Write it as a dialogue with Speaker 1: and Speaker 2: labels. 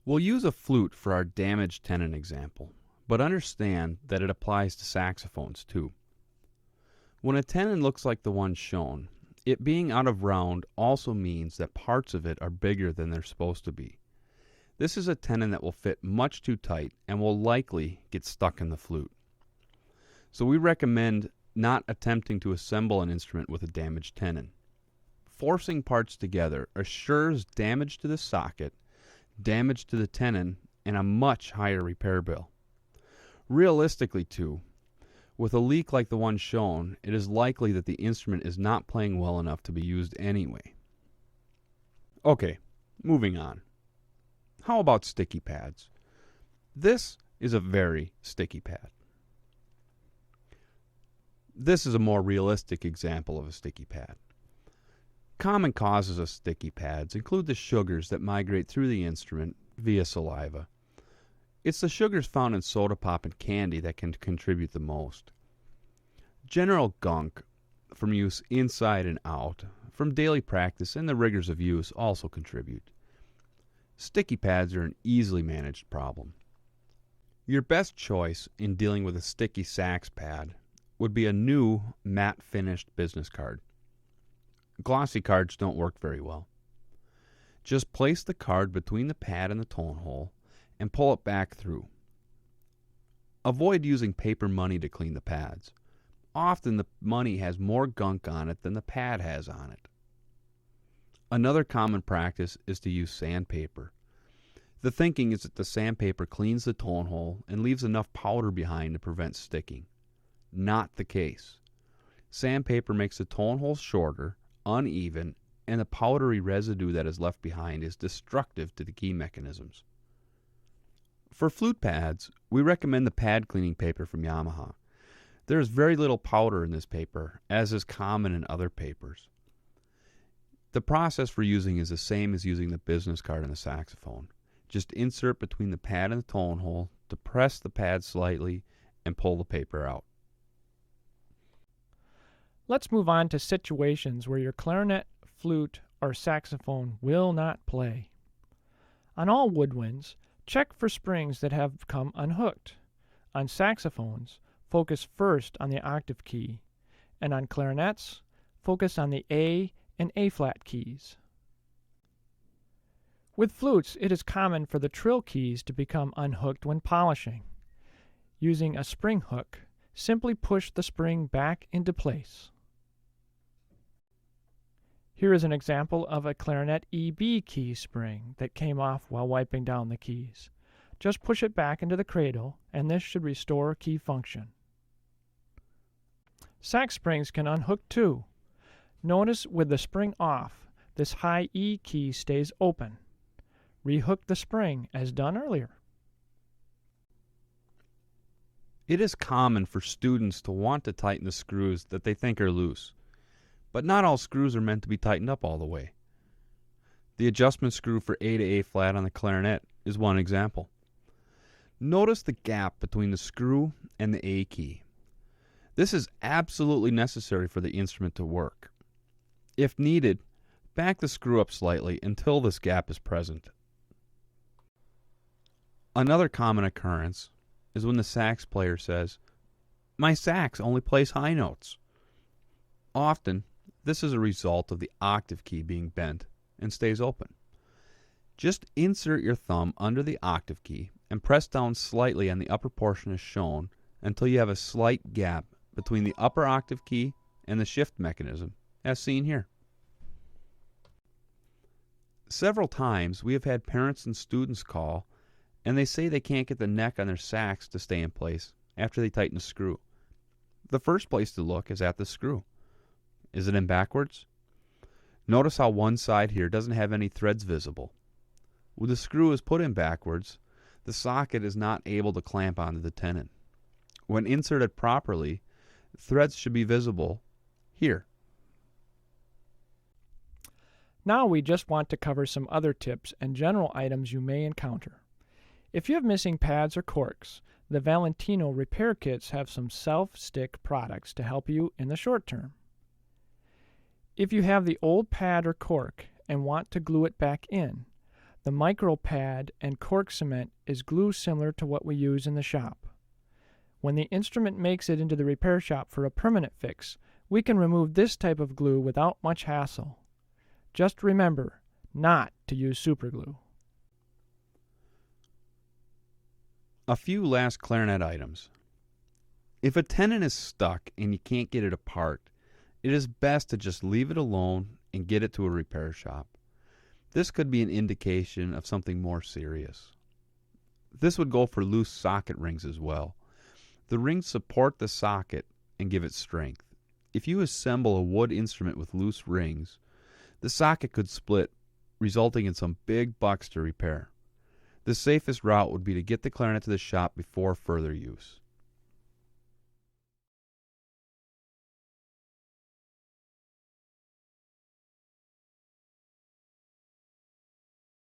Speaker 1: We'll use a flute for our damaged tenon example, but understand that it applies to saxophones too. When a tenon looks like the one shown, it being out of round also means that parts of it are bigger than they're supposed to be. This is a tenon that will fit much too tight and will likely get stuck in the flute. So we recommend not attempting to assemble an instrument with a damaged tenon. Forcing parts together assures damage to the socket, damage to the tenon, and a much higher repair bill. Realistically too, with a leak like the one shown, it is likely that the instrument is not playing well enough to be used anyway. Okay, moving on. How about sticky pads? This is a very sticky pad. This is a more realistic example of a sticky pad. Common causes of sticky pads include the sugars that migrate through the instrument via saliva. It's the sugars found in soda pop and candy that can contribute the most. General gunk from use inside and out, from daily practice and the rigors of use also contribute. Sticky pads are an easily managed problem. Your best choice in dealing with a sticky sax pad would be a new matte finished business card. Glossy cards don't work very well. Just place the card between the pad and the tone hole and pull it back through. Avoid using paper money to clean the pads. Often the money has more gunk on it than the pad has on it. Another common practice is to use sandpaper. The thinking is that the sandpaper cleans the tone hole and leaves enough powder behind to prevent sticking. Not the case. Sandpaper makes the tone hole shorter, uneven, and the powdery residue that is left behind is destructive to the key mechanisms. For flute pads, we recommend the pad cleaning paper from Yamaha. There is very little powder in this paper, as is common in other papers. The process for using is the same as using the business card in the saxophone. Just insert between the pad and the tone hole, depress the pad slightly, and pull the paper out.
Speaker 2: Let's move on to situations where your clarinet, flute, or saxophone will not play. On all woodwinds, check for springs that have become unhooked. On saxophones, focus first on the octave key, and on clarinets, focus on the A and A-flat keys. With flutes, it is common for the trill keys to become unhooked when polishing. Using a spring hook, simply push the spring back into place. Here is an example of a Clarinet EB key spring that came off while wiping down the keys. Just push it back into the cradle, and this should restore key function. Sax springs can unhook too. Notice with the spring off, this high E key stays open. Rehook the spring as done earlier.
Speaker 1: It is common for students to want to tighten the screws that they think are loose, but not all screws are meant to be tightened up all the way. The adjustment screw for A to A flat on the clarinet is one example. Notice the gap between the screw and the A key. This is absolutely necessary for the instrument to work. If needed, back the screw up slightly until this gap is present. Another common occurrence is when the sax player says, "My sax only plays high notes." Often, this is a result of the octave key being bent and stays open. Just insert your thumb under the octave key and press down slightly on the upper portion as shown until you have a slight gap between the upper octave key and the shift mechanism, as seen here. Several times we have had parents and students call and they say they can't get the neck on their sax to stay in place after they tighten a screw. The first place to look is at the screw. Is it in backwards? Notice how one side here doesn't have any threads visible. When the screw is put in backwards, the socket is not able to clamp onto the tenon. When inserted properly, threads should be visible here.
Speaker 2: Now we just want to cover some other tips and general items you may encounter. If you have missing pads or corks, the Valentino repair kits have some self-stick products to help you in the short term. If you have the old pad or cork and want to glue it back in, The micro pad and cork cement is glue similar to what we use in the shop. When the instrument makes it into the repair shop for a permanent fix, we can remove this type of glue without much hassle. Just remember not to use superglue.
Speaker 1: A few last clarinet items. If a tenon is stuck and you can't get it apart, it is best to just leave it alone and get it to a repair shop. This could be an indication of something more serious. This would go for loose socket rings as well. The rings support the socket and give it strength. If you assemble a wood instrument with loose rings, the socket could split, resulting in some big bucks to repair. The safest route would be to get the clarinet to the shop before further use.